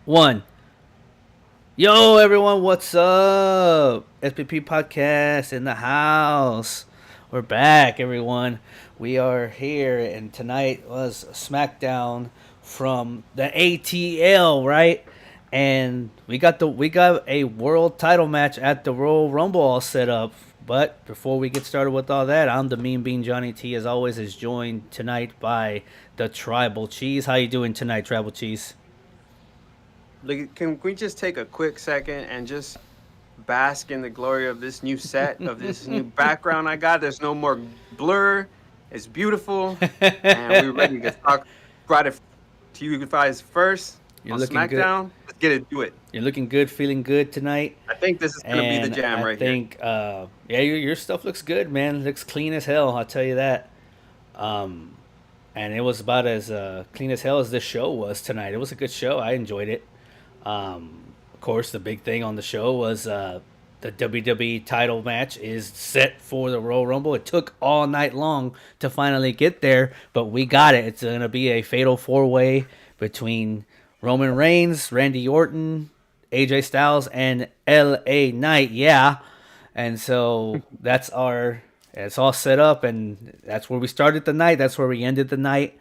One. Yo, everyone, what's up? SPP podcast in the house. We're back, everyone. We are here, and tonight was SmackDown from the ATL, right? And we got a world title match at the Royal Rumble all set up. But before we get started with all that, I'm the Mean Bean Johnny T. As always, is joined tonight by the Tribal Cheese. How you doing tonight, Tribal Cheese? Like, can we just take a quick second and just bask in the glory of this new set, of this new background I got? There's no more blur. It's beautiful. And we're ready to talk right to you guys first You're on looking good. SmackDown. Let's get into it. You're looking good, feeling good tonight. I think this is going to be the And jam I right here. think, yeah, your stuff looks good, man. Looks clean as hell, I'll tell you that. Um, and it was about as clean as hell as this show was tonight. It was a good show. I enjoyed it. Of course, the big thing on the show was the WWE title match is set for the Royal Rumble. It took all night long to finally get there, but we got it. It's going to be a fatal four-way between Roman Reigns, Randy Orton, AJ Styles, and LA Knight. Yeah. And so it's all set up, and that's where we started the night. That's where we ended the night.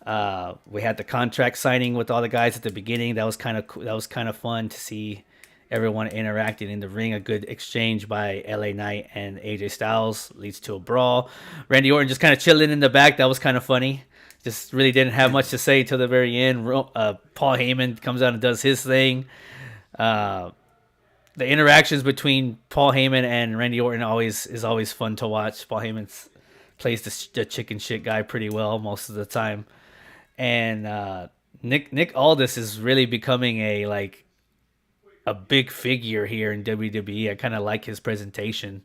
We had the contract signing with all the guys at the beginning. That was kind of fun to see everyone interacting in the ring. A good exchange by LA Knight and AJ Styles leads to a brawl. Randy Orton just kind of chilling in the back. That was kind of funny. Just really didn't have much to say till the very end. Paul Heyman comes out and does his thing. Uh, the interactions between Paul Heyman and Randy Orton is always fun to watch. Paul Heyman plays the chicken shit guy pretty well most of the time, and Nick Aldis is really becoming a big figure here in WWE. I kind of like his presentation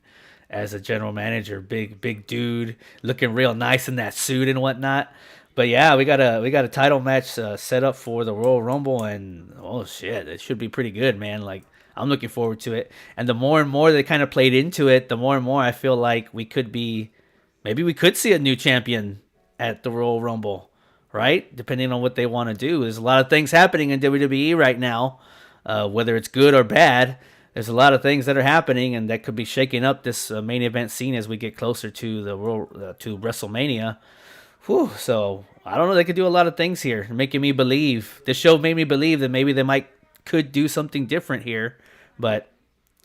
as a general manager. Big dude, looking real nice in that suit and whatnot. But yeah, we got a title match set up for the Royal Rumble, and oh shit, it should be pretty good, man. Like I'm looking forward to it. And the more and more they kind of played into it, the more and more I feel like maybe we could see a new champion at the Royal Rumble, right? Depending on what they want to do. There's a lot of things happening in WWE right now, whether it's good or bad. There's a lot of things that are happening, and that could be shaking up this main event scene as we get closer to to WrestleMania. Whew, so I don't know. They could do a lot of things here, making me believe. This show made me believe that maybe they might could do something different here, but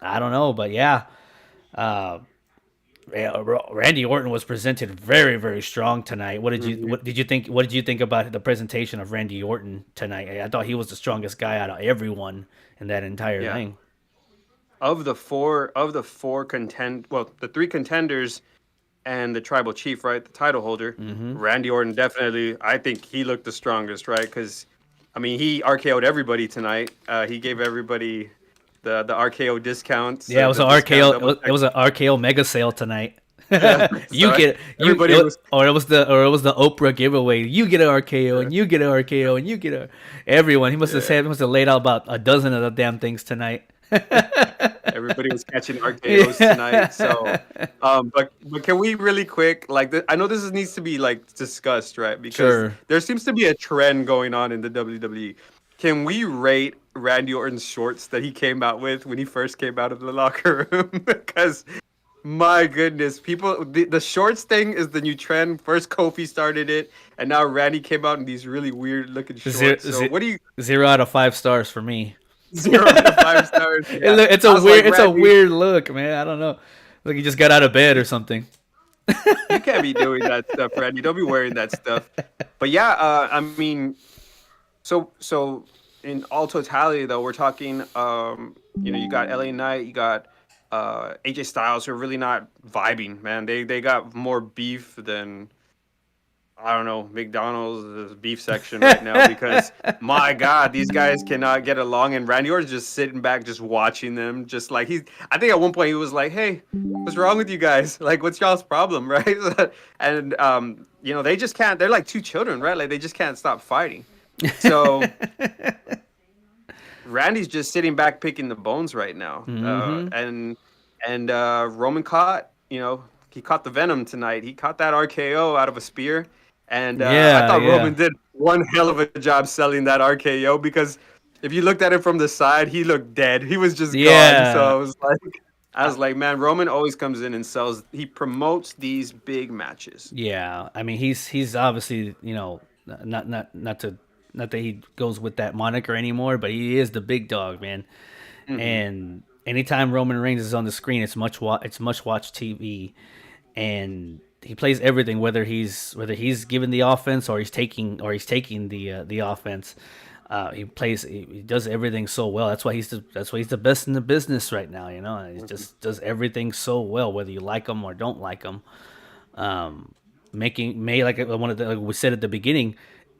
I don't know. But yeah, uh, Randy Orton was presented very, very strong tonight. Mhm. What did you think? What did you think about the presentation of Randy Orton tonight? I thought he was the strongest guy out of everyone in that entire Yeah. thing. The three contenders and the tribal chief, right? The title holder, Mm-hmm. Randy Orton definitely. I think he looked the strongest, right? Because I mean, he RKO'd everybody tonight. He gave everybody the RKO discounts, Yeah, it was the an discount RKO. double It check. was an RKO mega sale tonight. Yeah, You so get everybody was or it was the Oprah giveaway. You get an RKO yeah, and you get an RKO and you get a everyone. yeah. He must have laid out about a dozen of the damn things tonight. Everybody was catching RKOs tonight. So, Yeah. but can we really quick I know needs to be like discussed, right? Because Sure. there seems to be a trend going on in the WWE. Can we rate Randy Orton's shorts that he came out with when he first came out of the locker room? Because my goodness, the shorts thing is the new trend. First Kofi started it, and now Randy came out in these really weird looking Zero, shorts. So what do you 0 out of 5 stars for me. 0 out of 5 stars? Yeah, I was like It's a Randy. weird look, man. I don't know. Like he just got out of bed or something. You can't be doing that stuff, Randy. Don't be wearing that stuff. But yeah, I mean, so in all totality, though, we're talking. You got LA Knight, you got AJ Styles, who are really not vibing, man. They got more beef than I don't know McDonald's beef section right now because my God, these guys cannot get along, and Randy Orton's just sitting back, just watching them, just like he's. I think at one point he was like, "Hey, what's wrong with you guys? Like, what's y'all's problem, right?" And they just can't. They're like two children, right? Like they just can't stop fighting. So Randy's just sitting back picking the bones right now, Hmm. and Roman he caught the venom tonight. He caught that RKO out of a spear. And I Yeah, thought yeah. Roman did one hell of a job selling that RKO because If you looked at him from the side, he looked dead. He was just gone. So Yeah. I was like, man, Roman always comes in and sells. He promotes these big matches. Yeah, I mean he's obviously not that he goes with that moniker anymore, but he is the big dog, man. Hmm. And anytime Roman Reigns is on the screen, it's much watch TV, and he plays everything, whether he's giving the offense or he's taking the offense. He does everything so well. That's why he's the best in the business right now. He just does everything so well, whether you like him or don't like him. Making May like one of the like we said at the beginning,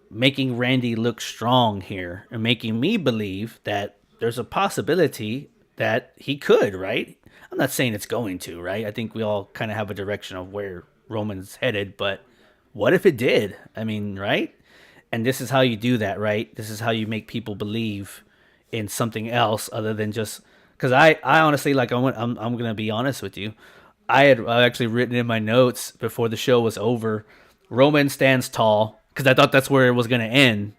making Randy look strong here and making me believe that there's a possibility that he could, right? I'm not saying it's going to, right? I think we all kind of have a direction of where Roman's headed, but what if it did? I mean, right? And this is how you do that, right? This is how you make people believe in something else other than just because I honestly like I'm gonna be honest with you. I actually written in my notes before the show was over. Roman stands tall because I thought that's where it was gonna end,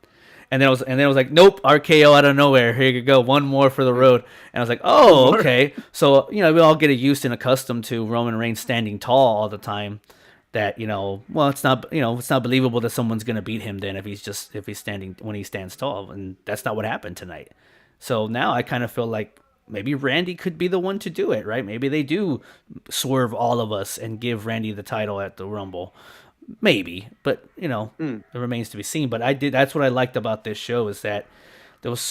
and then I was like, nope, RKO out of nowhere. Here you go, one more for the road. And I was like, One oh, more. okay. So we all get used and accustomed to Roman Reigns standing tall all the time. That well, it's not believable that someone's gonna beat him then if he's standing when he stands tall, and that's not what happened tonight. So now I kind of feel like maybe Randy could be the one to do it, right? Maybe they do swerve all of us and give Randy the title at the Rumble. Maybe, but Mm. it remains to be seen. But that's what I liked about this show is that this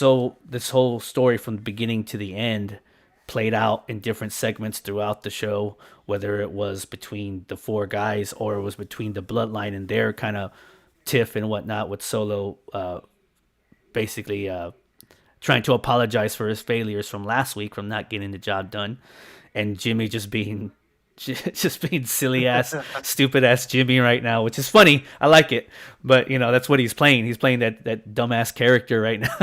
whole story from the beginning to the end played out in different segments throughout the show, whether it was between the four guys or it was between the bloodline and their kind of tiff and whatnot, with Solo basically trying to apologize for his failures from last week from not getting the job done, and Jimmy just being silly ass, stupid ass Jimmy right now, which is funny. I like it, but that's what he's playing. He's playing that dumbass character right now,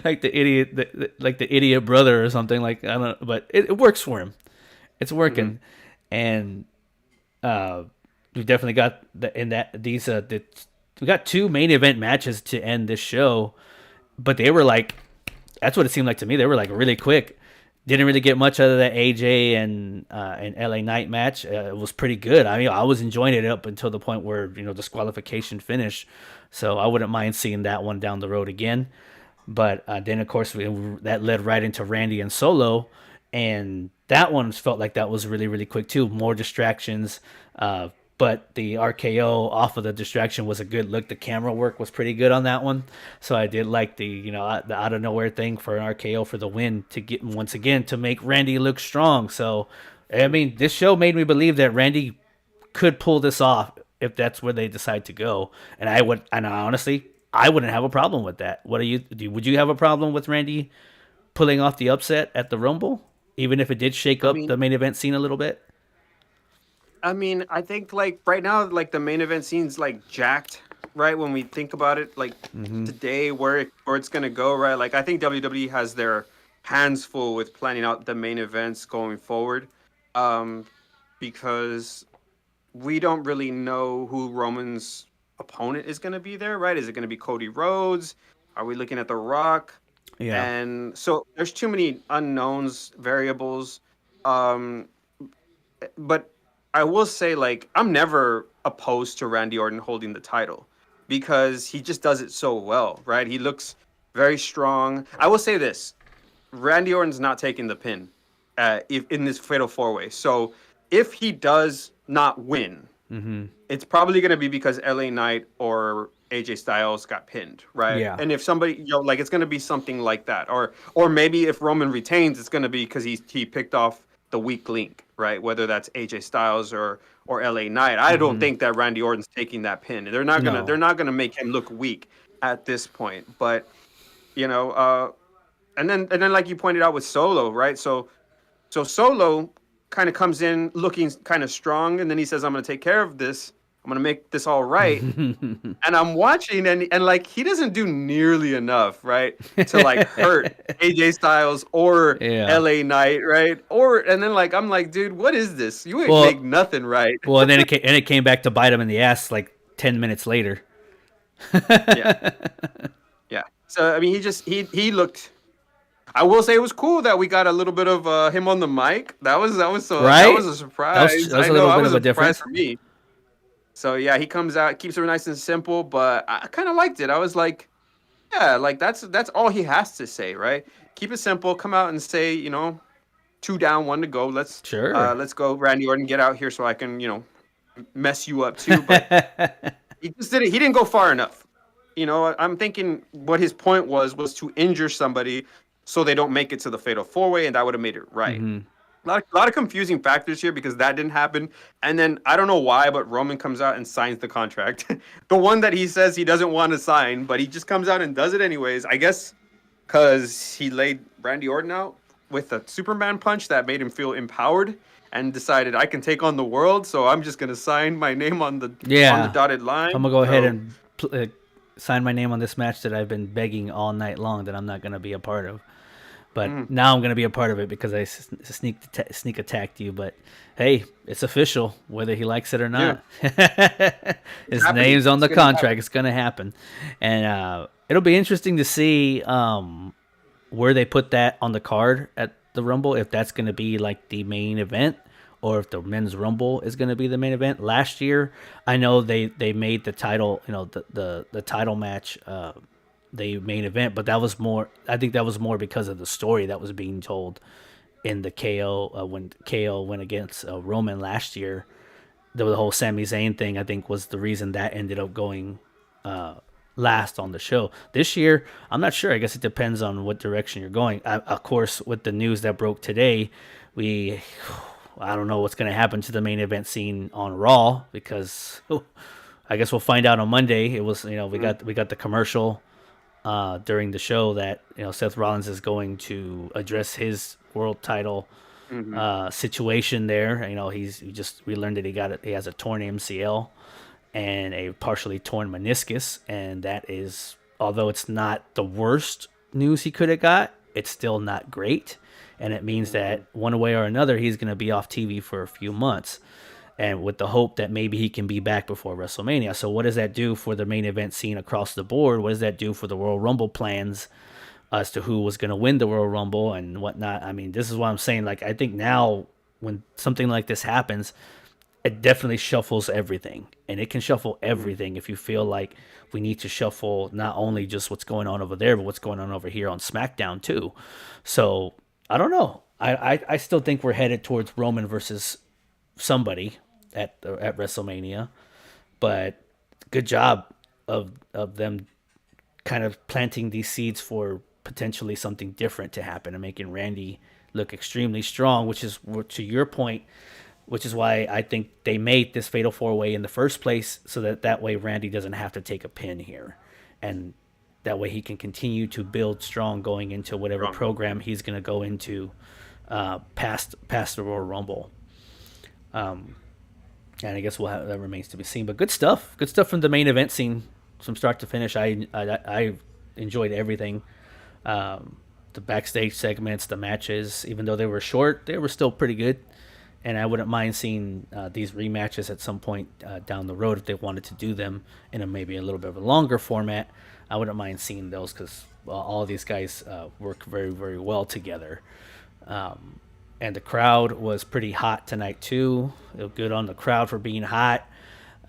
like the idiot, like the idiot brother or something. Like I don't know, but it works for him. It's Hmm. working, and we definitely got we got two main event matches to end this show, but they were like that's what it seemed like to me. They were like really quick. Didn't really get much out of that AJ and LA Knight match. It was pretty good. I mean, I was enjoying it up until the point where disqualification finished. So I wouldn't mind seeing that one down the road again. But then, of course, that led right into Randy and Solo, and that one felt like that was really, really quick too. More distractions, but the RKO off of the distraction was a good look. The camera work was pretty good on that one, so I did like the out of nowhere thing for an RKO for the win to get once again to make Randy look strong. So, I mean, this show made me believe that Randy could pull this off if that's where they decide to go. And honestly, I wouldn't have a problem with that. Would you have a problem with Randy pulling off the upset at the Rumble, even if it did shake I up mean, the main event scene a little bit? I think like right now, like the main event scene's like jacked, right? When we think about it, like today, where it's gonna go, right? Like I think WWE has their hands full with planning out the main events going forward, um, because we don't really know who Roman's opponent is gonna be there, right? Is it gonna be Cody Rhodes? Are we looking at The Rock? Yeah. And so there's too many unknowns, variables. Um, but I will say, like, I'm never opposed to Randy Orton holding the title because he just does it so well, right? He looks very strong. I will say this: Randy Orton's not taking the pin, if in this fatal four way. So if he does not win, Mm-hmm. it's probably going to be because LA Knight or AJ Styles got pinned, right? Yeah. And if somebody, like it's going to be something like that, or maybe if Roman retains, it's going to be because he picked off the weak link, right? Whether that's AJ Styles or LA Knight. I don't Mm-hmm. think that Randy Orton's taking that pin. They're No. not gonna make him look weak at this point. But you know, uh, and then like you pointed out with Solo, right? So Solo kind of comes in looking kind of strong, and then he says, "I'm going to take care of this. I'm going to make this all right." And I'm watching, and like he doesn't do nearly enough, right, to like hurt AJ Styles or Yeah. LA Knight, right? Or and then like I'm like, dude, what is this? You ain't make Well, nothing right. well, and then it came back to bite him in the ass like 10 minutes later. Yeah, yeah. So I mean, he looked. I will say it was cool that we got a little bit of him on the mic. That was Right? a surprise. That was I a know little I bit was of a a surprise difference. for me. So yeah, he comes out, keeps it nice and simple, but I kind of liked it. I was like, yeah, like that's all he has to say, right? Keep it simple. Come out and say, 2 down, 1 to go. Sure. Let's go, Randy Orton, get out here so I can, mess you up too. But he just didn't. He didn't go far enough. I'm thinking what his point was to injure somebody so they don't make it to the fatal 4-way, and that would have made it right. Hmm. A lot of confusing factors here because that didn't happen. And then I don't know why, but Roman comes out and signs the contract. The one that he says he doesn't want to sign, but he just comes out and does it anyways. I guess because he laid Randy Orton out with a Superman punch that made him feel empowered and decided I can take on the world, so I'm just gonna sign my name on the Yeah. dotted I'm line. gonna go ahead So and sign my name on this match that I've been begging all night long that I'm not gonna be a part of. But mm, now I'm gonna be a part of it because I sneak attacked you. But hey, it's official, whether he likes it or yeah, not. it's His happening. name's on It's the gonna contract. happen. It's gonna happen, and it'll be interesting to see where they put that on the card at the Rumble. If that's gonna be like the main event, or if the men's Rumble is going to be the main event. Last year, I know they made the title, the title match, the main event, but that was more. I think that was more because of the story that was being told in the KO when KO went against Roman last year. The whole Sami Zayn thing, I think, was the reason that ended up going last on the show. This year, I'm not sure. I guess it depends on what direction you're going. Of course, with the news that broke today, we I don't know what's going to happen to the main event scene on Raw because I guess we'll find out on Monday. It was Mm, we got the commercial during the show that Seth Rollins is going to address his world title mm-hmm. situation there. We learned that he has a torn MCL and a partially torn meniscus, and that is, although it's not the worst news he could have got, it's still not great, and it means Mm-hmm. that one way or another he's going to be off TV for a few months, and with the hope that maybe he can be back before WrestleMania. So what does that do for the main event scene across the board? What does that do for the Royal Rumble plans as to who was going to win the Royal Rumble and whatnot? I mean, this is what I'm saying. Like, I think now when something like this happens, it definitely shuffles everything, and it can shuffle Mm-hmm. everything if you feel like we need to shuffle not only just what's going on over there but what's going on over here on SmackDown too. So I don't know. I still think we're headed towards Roman versus somebody at WrestleMania, but good job of them kind of planting these seeds for potentially something different to happen and making Randy look extremely strong, which is, to your point, which is why I think they made this fatal 4-way in the first place, so that way Randy doesn't have to take a pin here, and that way he can continue to build strong going into whatever Wrong. program he's going to go into past the Royal Rumble. And I guess that remains to be seen. But good stuff from the main event scene from start to finish. I enjoyed everything. The backstage segments, the matches, even though they were short, they were still pretty good. And I wouldn't mind seeing these rematches at some point down the road if they wanted to do them in maybe a little bit of a longer format. I wouldn't mind seeing those because all of these guys work very, very well together. And the crowd was pretty hot tonight too. It was good on the crowd for being hot.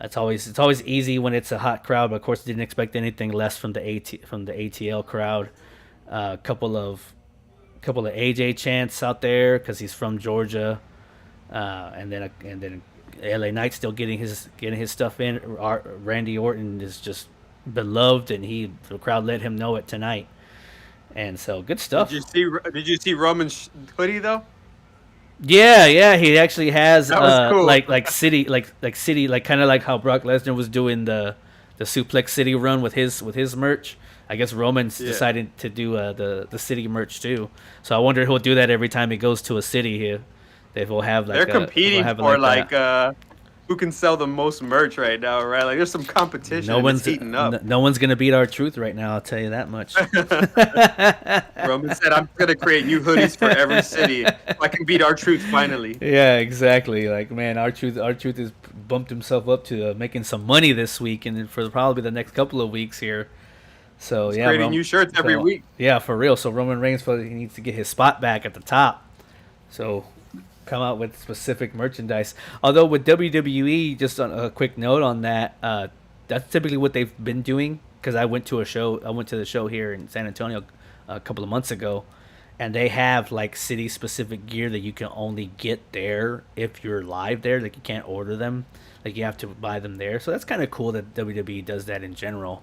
It's always easy when it's a hot crowd, but of course didn't expect anything less from the ATL crowd. A couple of AJ chants out there because he's from Georgia, and then LA Knight still getting his stuff in. Randy Orton is just beloved, and the crowd let him know it tonight. And so good Did stuff. you see? Did you see Roman's hoodie though? Yeah, yeah, he actually has That was cool. like kind of like how Brock Lesnar was doing the Suplex City run with his merch. I guess Roman's Yeah, decided to do the city merch too. So I wonder if he'll do that every time he goes to a city here. If we'll have they're if we'll competing have it for like that. who can sell the most merch right now, right? Like there's some competition and it's heating up. No one's gonna beat our truth right now. I'll tell you that much. Roman said, "I'm gonna create new hoodies for every city so I can beat our truth finally." Yeah, exactly. Like, man, our truth has bumped himself up to making some money this week, and for probably the next couple of weeks here. So He's yeah, creating new shirts every so week. yeah, for real. So Roman Reigns he needs to get his spot back at the top. So come out with specific merchandise. Although with WWE, just on a quick note on that, that's typically what they've been doing. Because I went to a show, I went to the show here in San Antonio a couple of months ago, and they have like city specific gear that you can only get there if you're live there. Like you can't order them, like you have to buy them there. So that's kind of cool that WWE does that in general.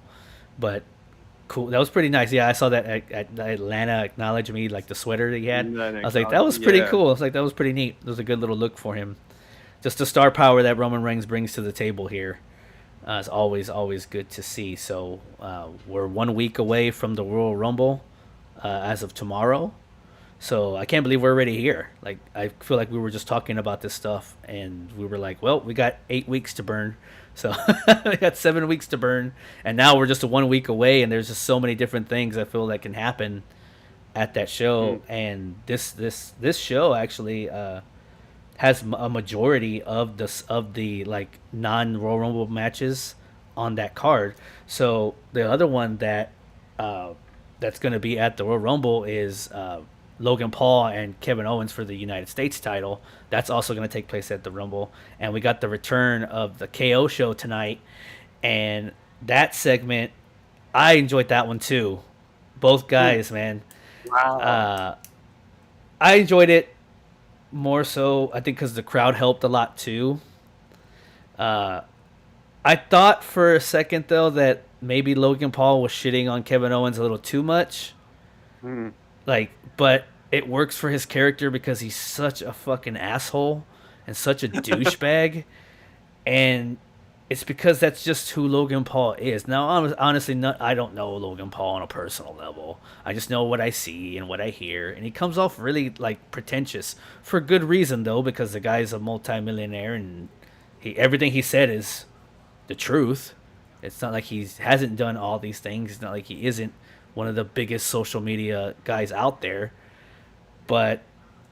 But cool. That was pretty nice. Yeah, I saw that at Atlanta acknowledged me, like the sweater that he had. I was like, that was pretty Yeah. cool. I was like, that was pretty neat. It was a good little look for him. Just the star power that Roman Reigns brings to the table here is always good to see. So we're 1 week away from the Royal Rumble as of tomorrow. So I can't believe we're already here. Like I feel like we were just talking about this stuff, and we were like, well, we got 8 weeks to burn. So we got 7 weeks to burn, and now we're just 1 week away, and there's just so many different things I feel that can happen at that show. Mm. And this show actually has a majority of the like non Royal Rumble matches on that card. So the other one that that's going to be at the Royal Rumble is Logan Paul and Kevin Owens for the United States title. That's also going to take place at the Rumble. And we got the return of the KO show tonight. And that segment, I enjoyed that one too. Both guys, man. Wow. I enjoyed it more so, I think, because the crowd helped a lot too. Uh, I thought for a second, though, that maybe Logan Paul was shitting on Kevin Owens a little too much. Mm. Like, but it works for his character because he's such a fucking asshole and such a douchebag, and it's because that's just who Logan Paul is. Now, honestly, I don't know Logan Paul on a personal level. I just know what I see and what I hear, and he comes off really like pretentious for good reason though, because the guy's a multimillionaire and everything he said is the truth. It's not like he hasn't done all these things. It's not like he isn't one of the biggest social media guys out there. But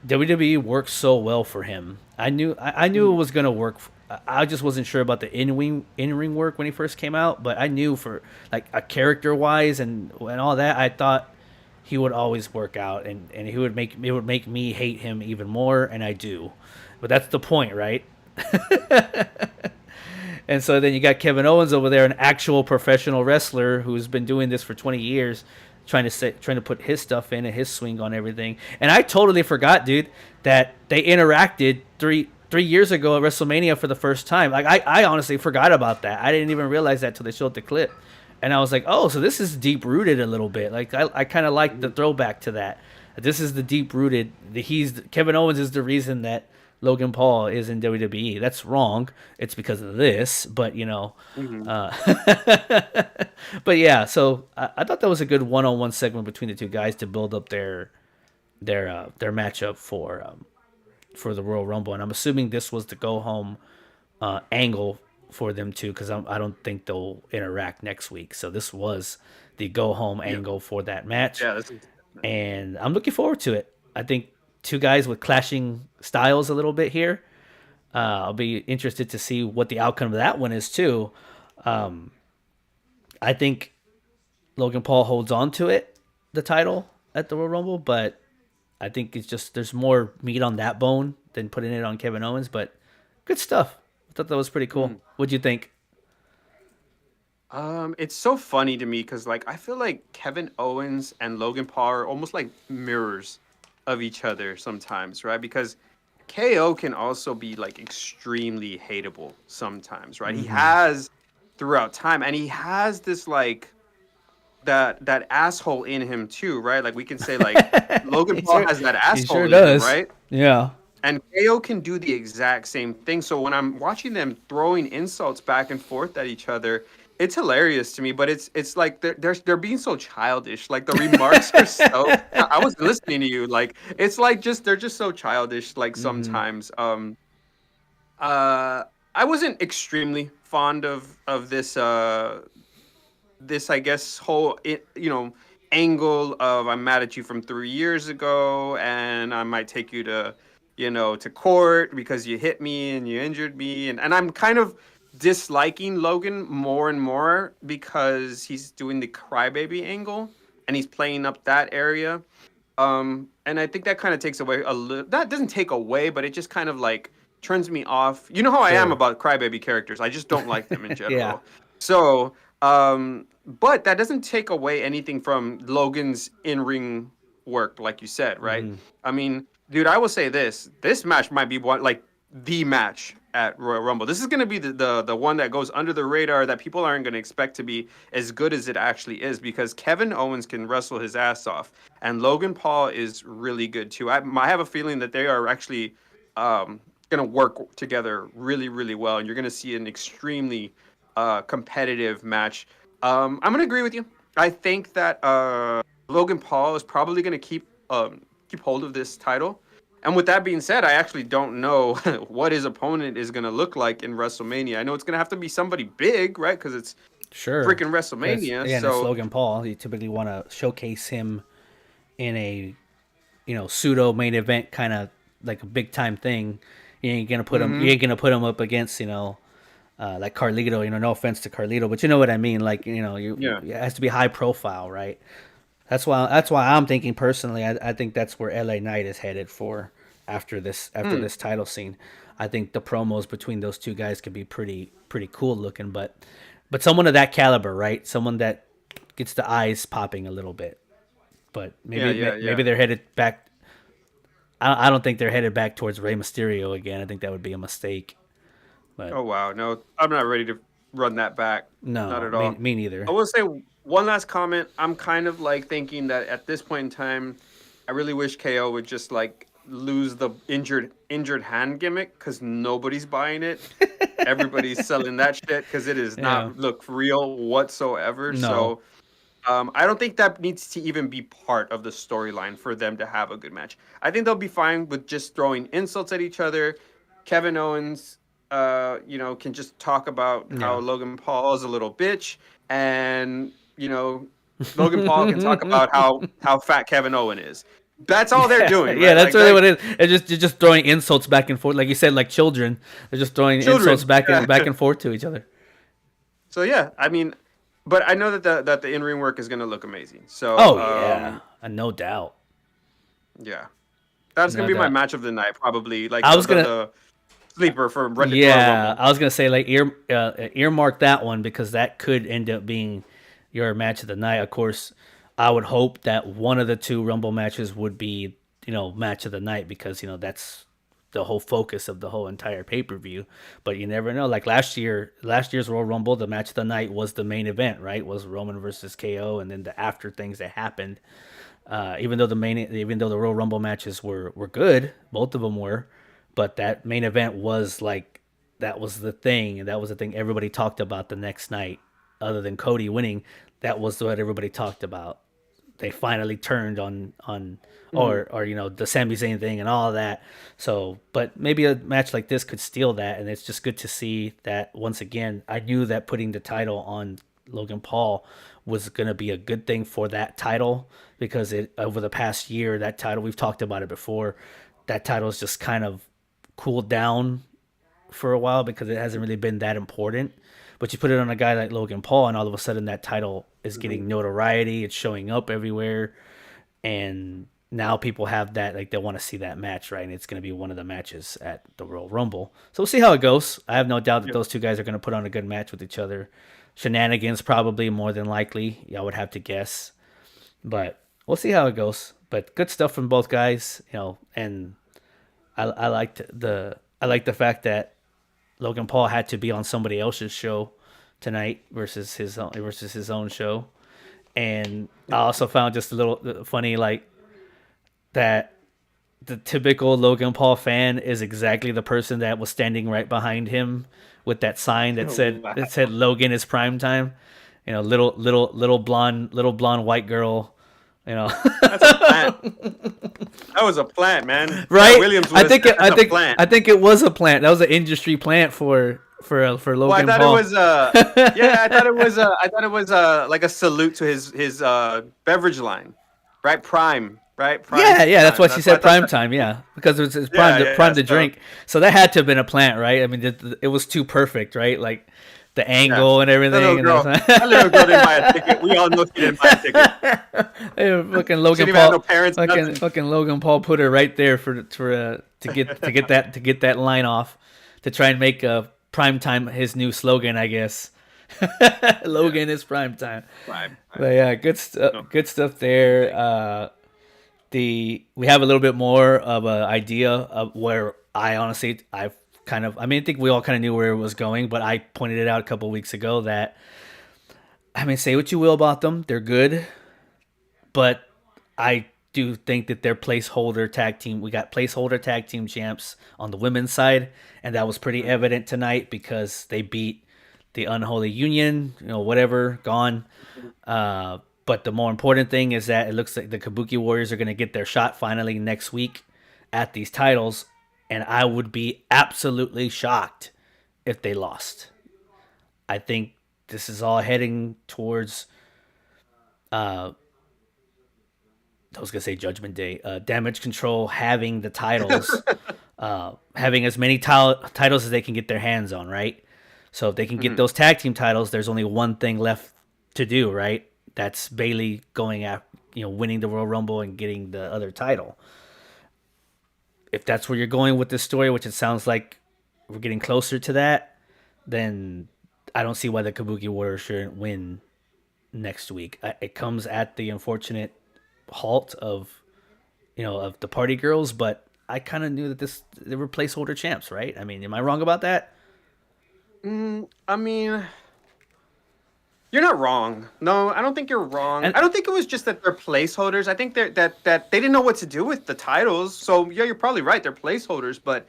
WWE works so well for him. I knew it was gonna work. I just wasn't sure about the in ring work when he first came out, but I knew for like a character wise and all that, I thought he would always work out, and he would make it would make me hate him even more, and I do. But that's the point, right? And so then you got Kevin Owens over there, an actual professional wrestler who's been doing this for 20 years, trying to put his stuff in and his swing on everything. And I totally forgot, dude, that they interacted three years ago at WrestleMania for the first time. Like I honestly forgot about that. I didn't even realize that till they showed the clip. And I was like, oh, so this is deep rooted a little bit. Like I kind of like the throwback to that. This is the deep rooted. Kevin Owens is the reason that Logan Paul is in WWE. That's wrong. It's because of this, but Mm-hmm. but yeah. So I thought that was a good one-on-one segment between the two guys to build up their matchup for the Royal Rumble, and I'm assuming this was the go home angle for them too, because I don't think they'll interact next week. So this was the go home Yeah. angle for that match, Yeah. This is, and I'm looking forward to it. I think two guys with clashing styles a little bit here. I'll be interested to see what the outcome of that one is too. Um, I think Logan Paul holds on to the title at the Royal Rumble, but I think it's just there's more meat on that bone than putting it on Kevin Owens. But good stuff. I thought that was pretty cool. mm. What'd you think? It's so funny to me because like I feel like Kevin Owens and Logan Paul are almost like mirrors of each other sometimes, right? Because KO can also be like extremely hateable sometimes, right? He has throughout time, and he has this like that asshole in him too, right? Like we can say like Logan Paul has that He asshole sure in him, does. right? Yeah. And KO can do the exact same thing. So when I'm watching them throwing insults back and forth at each other, it's hilarious to me. But it's like they're being so childish. Like the remarks are so. I was listening to you. Like it's like just they're just so childish. Like Mm-hmm. sometimes. I wasn't extremely fond of this I guess whole angle of I'm mad at you from 3 years ago and I might take you to to court because you hit me and you injured me and I'm kind of disliking Logan more and more because he's doing the crybaby angle and he's playing up that area. And I think that kind of takes away a little. That doesn't take away, but it just kind of like turns me off. You know how I am Sure. about crybaby characters. I just don't like them in Yeah. general. So, but that doesn't take away anything from Logan's in-ring work, like you said, right? Hmm. I mean, dude, I will say this: this match might be one like the match at Royal Rumble. This is going to be the one that goes under the radar that people aren't going to expect to be as good as it actually is because Kevin Owens can wrestle his ass off and Logan Paul is really good too. I have a feeling that they are actually going to work together really, really well, and you're going to see an extremely competitive match. I'm going to agree with you. I think that Logan Paul is probably going to keep hold of this title. And with that being said, I actually don't know what his opponent is going to look like in WrestleMania. I know it's going to have to be somebody big, right? Because it's Sure. freaking Because WrestleMania. again, it's So, Logan Paul. You typically want to showcase him in a pseudo main event kind of like a big time thing. You ain't gonna put him. You mhm. ain't gonna put him up against like Carlito. No offense to Carlito, but you know what I mean. Like Yeah. it has to be high profile, right? That's why I'm thinking personally. I think that's where LA Knight is headed for after Hmm. this title scene. I think the promos between those two guys could be pretty cool looking, but someone of that caliber, right? Someone that gets the eyes popping a little bit. But Yeah, yeah, maybe yeah. they're headed back. I don't think they're headed back towards Rey Mysterio again. I think that would be a mistake. But Oh wow, no, I'm not ready to run that back. Not no, at me, all. me I neither. will say one last comment. I'm kind of like thinking that at this point in time, I really wish KO would just like lose the injured hand gimmick because nobody's buying it. Everybody's selling that shit because it does Yeah. not look real whatsoever. No. So I don't think that needs to even be part of the storyline for them to have a good match. I think they'll be fine with just throwing insults at each other. Kevin Owens, can just talk about how Yeah. Logan Paul is a little bitch, and Logan Paul can talk about how fat Kevin Owen is. That's all they're doing, Yeah, right? that's Like really they what it is. You're just throwing insults back and forth, like you said, like children. They're just throwing insults children. Yeah. back and forth to each other. So yeah, I mean, but I know that the in ring work is gonna look amazing. So Oh yeah, no doubt, yeah. That's gonna no be my doubt. match of the night, probably. Like I the was the, gonna, the sleeper for Royal yeah, Rumble. I was gonna say like earmark that one because that could end up being your match of the night. Of course, I would hope that one of the two Rumble matches would be match of the night because that's the whole focus of the whole entire pay per view. But you never know. Like last year's Royal Rumble, the match of the night was the main event, right? Was Roman versus KO, and then the after things that happened. Even though the Royal Rumble matches were good, both of them were, but that main event was like that was the thing, and that was the thing everybody talked about the next night. Other than Cody winning, that was what everybody talked about. They finally turned on Mhm. or the Sami Zayn thing and all of that. So, but maybe a match like this could steal that, and it's just good to see that once again. I knew that putting the title on Logan Paul was going to be a good thing for that title because it over the past year that title we've talked about it before that title's just kind of cooled down for a while because it hasn't really been that important. But you put it on a guy like Logan Paul, and all of a sudden that title is Mhm. getting notoriety. It's showing up everywhere, and now people have that like they want to see that match, right? And it's going to be one of the matches at the Royal Rumble. So we'll see how it goes. I have no doubt that Yeah. those two guys are going to put on a good match with each other. Shenanigans probably more than likely. I would have to guess, but we'll see how it goes. But good stuff from both guys, and I like the fact that Logan Paul had to be on somebody else's show tonight versus his own show, and I also found just a little funny like that the typical Logan Paul fan is exactly the person that was standing right behind him with that sign that Oh, said wow. Logan is prime time. Little blonde white girl. You know, That's a plant. That was a plant, man. Cat right? Williams would have said that's a plant. I think it was a plant. That was an industry plant for Well, I Logan thought it Paul. was yeah, I thought it was like a salute to his beverage line, right? Prime. right? Prime Yeah, that's time. why she That's why I said thought prime that. time. Yeah, because it's Yeah, prime yeah. to So drink. So that had to have been a plant, right? I mean, it was too perfect, right? Like the yeah, angle and everything. And that little girl didn't buy a ticket. We all know she didn't buy a ticket. hey, fucking She Logan didn't even have no Paul, parents, nothing. fucking Logan Paul put her right there to get that line off, to try and make prime time his new slogan, I guess. Yeah, Logan is prime time. prime But time. yeah, No, good stuff there. amazing. We have a little bit more of an idea of where I honestly I mean, I think we all kind of knew where it was going, but I pointed it out a couple weeks ago that, I mean, say what you will about them, they're good, but I do think that they're placeholder tag team. We got placeholder tag team champs on the women's side, and that was pretty evident tonight because they beat the Unholy Union, whatever, gone. But the more important thing is that it looks like the Kabuki Warriors are going to get their shot finally next week at these titles, and I would be absolutely shocked if they lost. I think this is all heading towards, I was gonna say Judgment Day, Damage Control having the titles, having as many titles as they can get their hands on, right? So if they can get those tag team titles, there's only one thing left to do, right? That's Bailey going after, winning the Royal Rumble and getting the other title. If that's where you're going with this story, which it sounds like we're getting closer to that, then I don't see why the Kabuki Warriors shouldn't win next week. It comes at the unfortunate halt of the party girls, but I kind of knew that they were placeholder champs, right? I mean, am I wrong about that? I mean, you're not wrong. No, I don't think you're wrong. And I don't think it was just that they're placeholders. I think that they didn't know what to do with the titles. So yeah, you're probably right. They're placeholders, but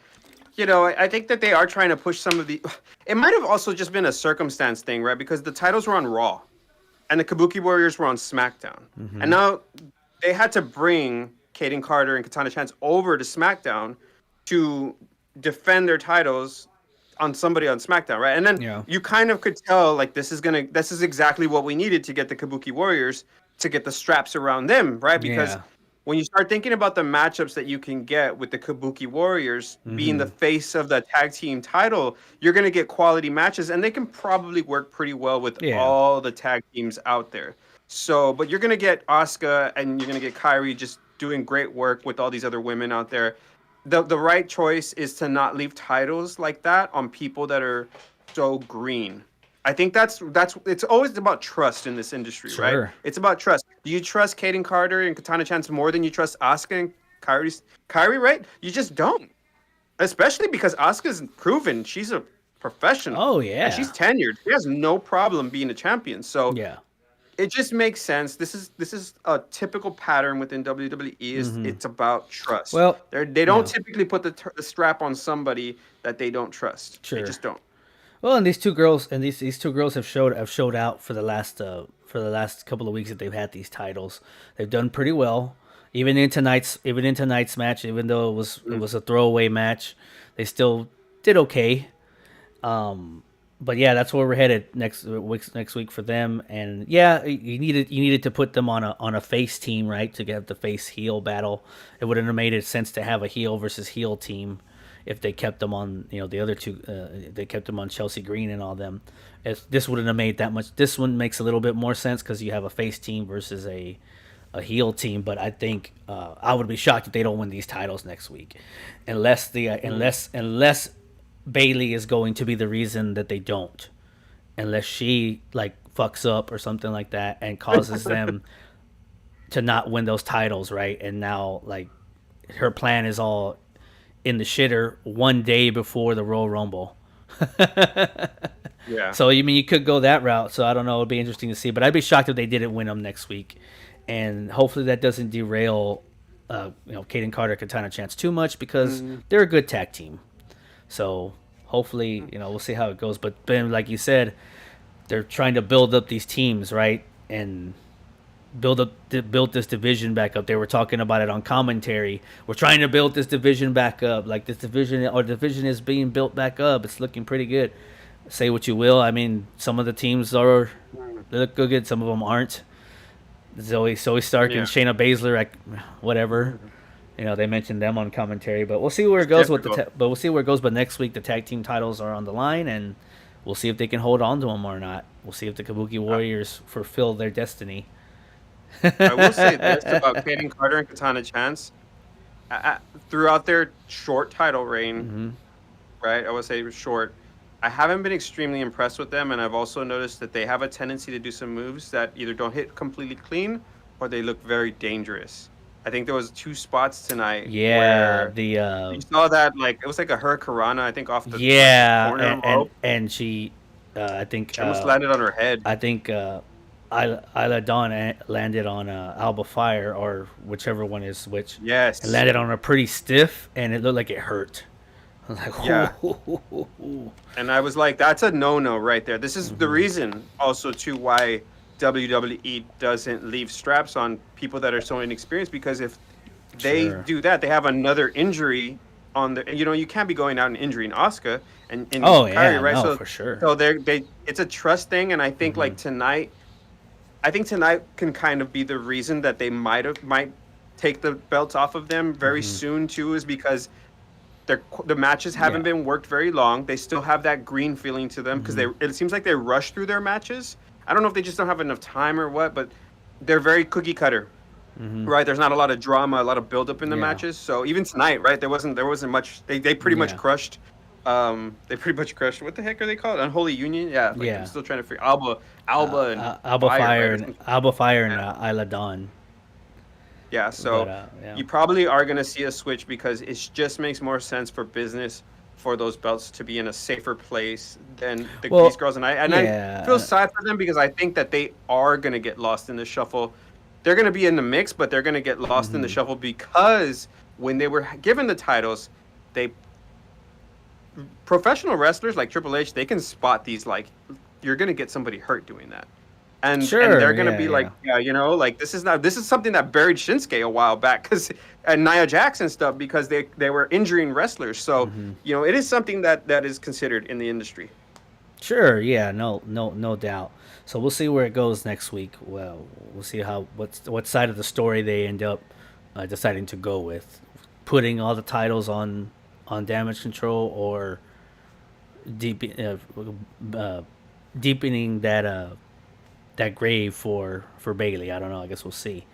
I think that they are trying to push some of the. It might have also just been a circumstance thing, right? Because the titles were on Raw, and the Kabuki Warriors were on SmackDown, and now they had to bring Kaden Carter and Katana Chance over to SmackDown to defend their titles on somebody on SmackDown, right? And then yeah, you kind of could tell, like, this is exactly what we needed to get the Kabuki Warriors to get the straps around them, right? Because yeah, when you start thinking about the matchups that you can get with the Kabuki Warriors being the face of the tag team title, you're going to get quality matches, and they can probably work pretty well with yeah, all the tag teams out there. So, but you're going to get Asuka and you're going to get Kyrie just doing great work with all these other women out there. The right choice is to not leave titles like that on people that are so green. I think that's it's always about trust in this industry, right? sure, It's about trust. Do you trust Kaden Carter and Katana Chance more than you trust Asuka and Kyrie, right? You just don't. Especially because Asuka's proven she's a professional. oh And yeah, she's tenured. She has no problem being a champion. So yeah, it just makes sense. This is a typical pattern within WWE. It's about trust. well, They don't typically put the strap on somebody that they don't trust. They sure. just don't. Well, and these two girls have showed out for the last couple of weeks that they've had these titles. They've done pretty well. Even in tonight's match, even though it was a throwaway match, they still did okay. But yeah, that's where we're headed next week for them. And yeah, you needed to put them on a face team, right, to get the face heel battle. It wouldn't have made sense to have a heel versus heel team if they kept them on the other two. They kept them on Chelsea Green and all them. This wouldn't have made that much. This one makes a little bit more sense because you have a face team versus a heel team. But I think I would be shocked if they don't win these titles next week, unless Bailey is going to be the reason that they don't, unless she like fucks up or something like that and causes them to not win those titles, right? And now like her plan is all in the shitter one day before the Royal Rumble. Yeah. So you mean you could go that route. So I don't know. It'd be interesting to see, but I'd be shocked if they didn't win them next week, and hopefully that doesn't derail, Kaden Carter, Katana Chance too much because they're a good tag team. So hopefully, we'll see how it goes. But Ben, like you said, they're trying to build up these teams, right, and build this division back up. They were talking about it on commentary. We're trying to build this division back up. Like this division is being built back up. It's looking pretty good. Say what you will. I mean, some of the teams they look good. Some of them aren't. Zoe Stark and Yeah. Shayna Baszler, like whatever. They mentioned them on commentary, but we'll see where it It's goes difficult. but we'll see where it goes. But next week the tag team titles are on the line, and we'll see if they can hold on to them or not. We'll see if the Kabuki I, Warriors fulfill their destiny. I will say this about Kaden Carter and Katana Chance. Uh, Throughout their short title reign, Hmm. right? I would say it was short. I haven't been extremely impressed with them, and I've also noticed that they have a tendency to do some moves that either don't hit completely clean or they look very dangerous. I think there was two spots tonight Yeah, where the you saw that like it was like a hurricanrana, I think off the like the yeah, corner and rope. she, I think She almost landed on her head. I think Isla Dawn landed on Alba Fire or whichever one is which, and Yes. landed on her pretty stiff, and it looked like it hurt. I was like, Yeah. ooh. And I was like, that's a no-no right there. This is the Hmm. reason also too why WWE doesn't leave straps on people that are so inexperienced, because if they Sure. do that, they have another injury on the, you can't be going out and injuring Asuka and Oh Kyrie, yeah, right? no, So for sure. so they it's a trust thing, and I think Hmm. like tonight, I think tonight can kind of be the reason that they might take the belts off of them very Hmm. soon too, is because the matches haven't Yeah. been worked very long. They still have that green feeling to them because Hmm. it seems like they rush through their matches. I don't know if they just don't have enough time or what, but they're very cookie cutter, Hmm. right? There's not a lot of drama, a lot of build up in the Yeah. matches. So even tonight, right, there wasn't much. They pretty much Yeah. crushed. They pretty much crushed. What the heck are they called? Unholy Union? Yeah, like I'm Yeah. still trying to figure Alba and Alba Fire, right? Fire Or and something. Isla Dawn. Yeah, But so yeah. you probably are going to see a switch because it just makes more sense for business for those belts to be in a safer place than these Well, girls. And I feel yeah. sad for them because I think that they are going to get lost in the shuffle. They're going to be in the mix, but they're going to get lost in the Hmm. shuffle because when they were given the titles, they professional wrestlers like Triple H, they can spot these like you're going to get somebody hurt doing that, and Sure. they're gonna Yeah. be like, Yeah. yeah, like this is something that buried Shinsuke a while back because and Nia Jax and stuff because they were injuring wrestlers. So Hmm. it is something that is considered in the industry. Sure. Yeah. No. No. No doubt. So we'll see where it goes next week. Well, we'll see what side of the story they end up deciding to go with, putting all the titles on Damage Control or deep uh, deepening that grave for Bailey. I don't know. I guess we'll see.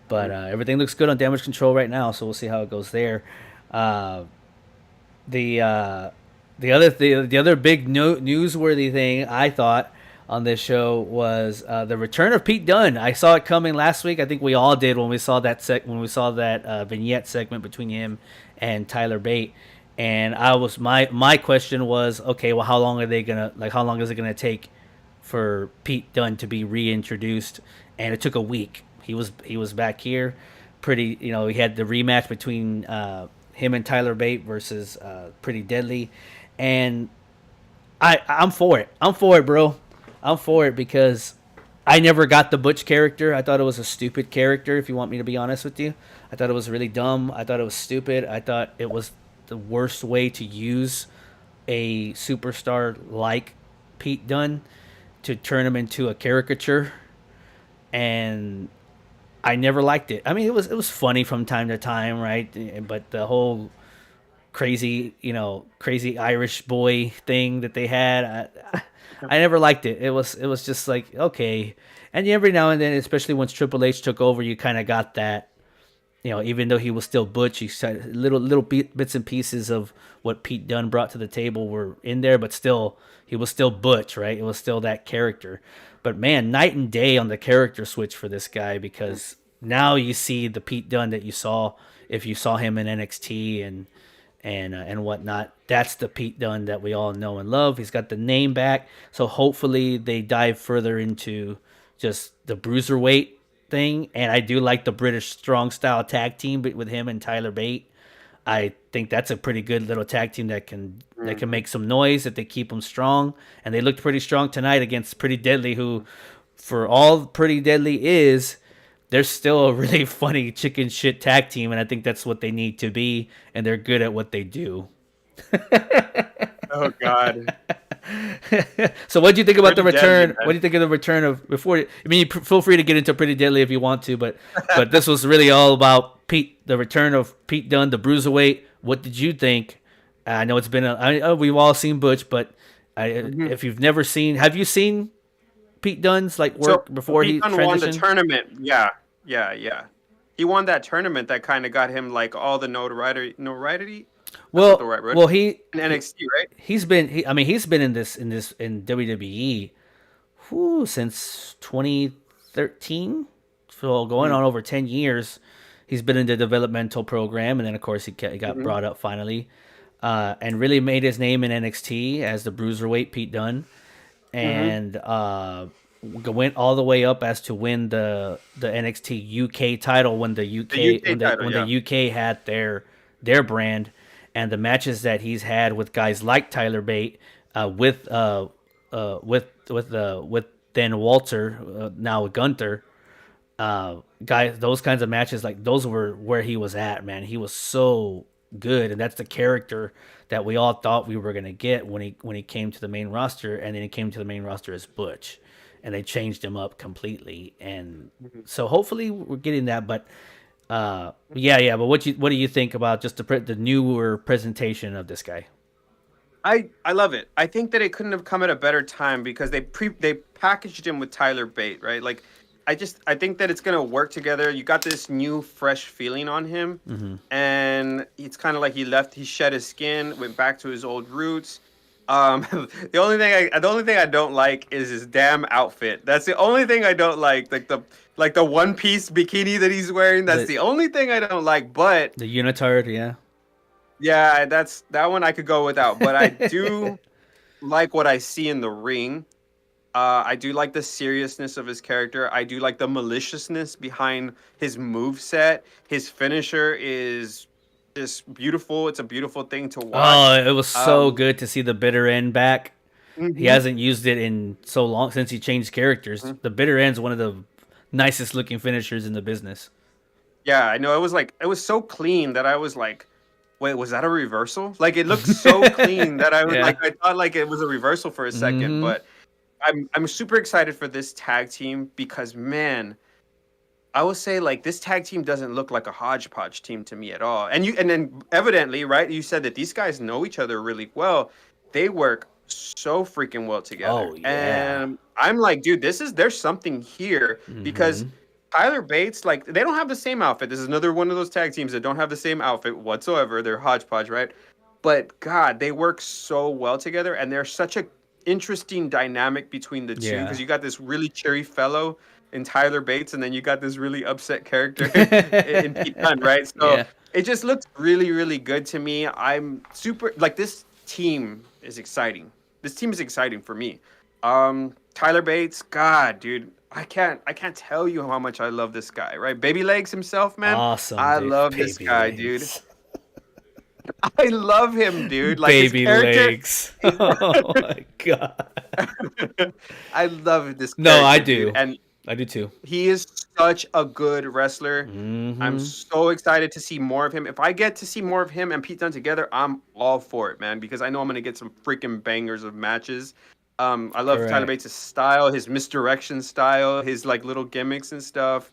But Mm. everything looks good on Damage Control right now, so we'll see how it goes there. Uh, the uh, the other big newsworthy thing I thought on this show was the return of Pete Dunne. I saw it coming last week. I think we all did when we saw that vignette segment between him and Tyler Bate. And my question was, okay, well, how long is it gonna take for Pete Dunne to be reintroduced? And it took a week. He was back here, pretty. He had the rematch between him and Tyler Bate versus Pretty Deadly, and I'm for it. I'm for it, bro. I'm for it because I never got the Butch character. I thought it was a stupid character. If you want me to be honest with you, I thought it was really dumb. I thought it was stupid. I thought it was the worst way to use a superstar like Pete Dunne to turn him into a caricature, and I never liked it. I mean, it was funny from time to time, right? But the whole crazy Irish boy thing that they had, I never liked it. It was just like, okay. And every now and then, especially once Triple H took over, you kind of got that. Even though he was still Butch, he said little bits and pieces of what Pete Dunne brought to the table were in there, but still, he was still Butch, right? It was still that character. But man, night and day on the character switch for this guy, because now you see the Pete Dunne that you saw if you saw him in NXT and whatnot. That's the Pete Dunne that we all know and love. He's got the name back, so hopefully they dive further into just the bruiserweight thing. And I do like the British strong style tag team with him and Tyler Bate. I think that's a pretty good little tag team that can Mhm. make some noise if they keep them strong. And they looked pretty strong tonight against Pretty Deadly, who, for all Pretty Deadly is, they're still a really funny chicken shit tag team, and I think that's what they need to be, and they're good at what they do. Oh God. So, what do you think about the Pretty deadly, return? What do man. you think of the return of before? I mean, feel free to get into Pretty Deadly if you want to, but this was really all about Pete, the return of Pete Dunne, the bruiserweight. What did you think? I know it's been we've all seen Butch, but Mhm. if you've never seen, have you seen Pete Dunne's like So work before Pete he Dunne won the transitioned? tournament. Yeah, yeah, yeah. He won that tournament that kind of got him like all the notoriety. Notoriety? That's not the Well, right word. well, In NXT, right? I mean, he's been in WWE since 2013, so going Mm-hmm. on over 10 years. He's been in the developmental program, and then of course he got Mm-hmm. brought up finally, and really made his name in NXT as the bruiserweight Pete Dunne, Mm-hmm. and went all the way up as to win the NXT UK title when the The UK UK title, when the yeah. UK had their brand, and the matches that he's had with guys like Tyler Bate, with then Walter, now Gunther, guys, those kinds of matches, like those were where he was at, man. He was so good, and that's the character that we all thought we were gonna get when he came to the main roster, and then he came to the main roster as Butch, and they changed him up completely, and Mhm. so hopefully we're getting that. But yeah. But what do you think about just the newer presentation of this guy? I love it. I think that it couldn't have come at a better time because they packaged him with Tyler Bate, right? Like I think that it's gonna work together. You got this new fresh feeling on him, Mm-hmm. and it's kind of like he shed his skin, went back to his old roots. The only thing I don't like is his damn outfit. That's the only thing I don't like the one piece bikini that he's wearing. That's The the only thing I don't like. But the unitard, yeah. yeah, that's that one I could go without. But I do like what I see in the ring. I do like the seriousness of his character. I do like the maliciousness behind his move set. His finisher is just beautiful. It's a beautiful thing to Oh, watch. it was so Um, good to see the bitter end back. He mhm, hasn't used it in so long since he changed characters. mhm. The bitter end's one of the nicest looking finishers in the business. Yeah, I know. It was so clean that I was like, wait, was that a reversal? Like it looked so clean that Yeah. I thought like it was a reversal for a second. Mm-hmm. But I'm super excited for this tag team because man, I will say like this tag team doesn't look like a hodgepodge team to me at all. And then evidently, right? You said that these guys know each other really well. They work so freaking well together. Oh yeah. And I'm like, dude, there's something here because Mm-hmm. Tyler Bates, like, they don't have the same outfit. This is another one of those tag teams that don't have the same outfit whatsoever. They're hodgepodge, right? But God, they work so well together, and there's such a interesting dynamic between the two Yeah. because you got this really cheery fellow in Tyler Bates, and then you got this really upset character in Pete Dunne, right? So Yeah. it just looks really, really good to me. I'm super like this team is exciting. This team is exciting for me. Tyler Bates, God, dude, I can't tell you how much I love this guy, right? Baby Legs himself, man. Awesome, I Dave. love this Baby guy, dude. legs. I love him, dude. Like his Baby character. legs. Oh my god. I love this No, I character, dude. do. And I do too. he is such a good wrestler. I'm Mm-hmm. so excited to see more of him. If I get to see more of him and Pete Dunne together, I'm all for it, man, because I know I'm gonna get some freaking bangers of matches. I love Tyler Correct. Bates' style, his misdirection style, his like little gimmicks and stuff.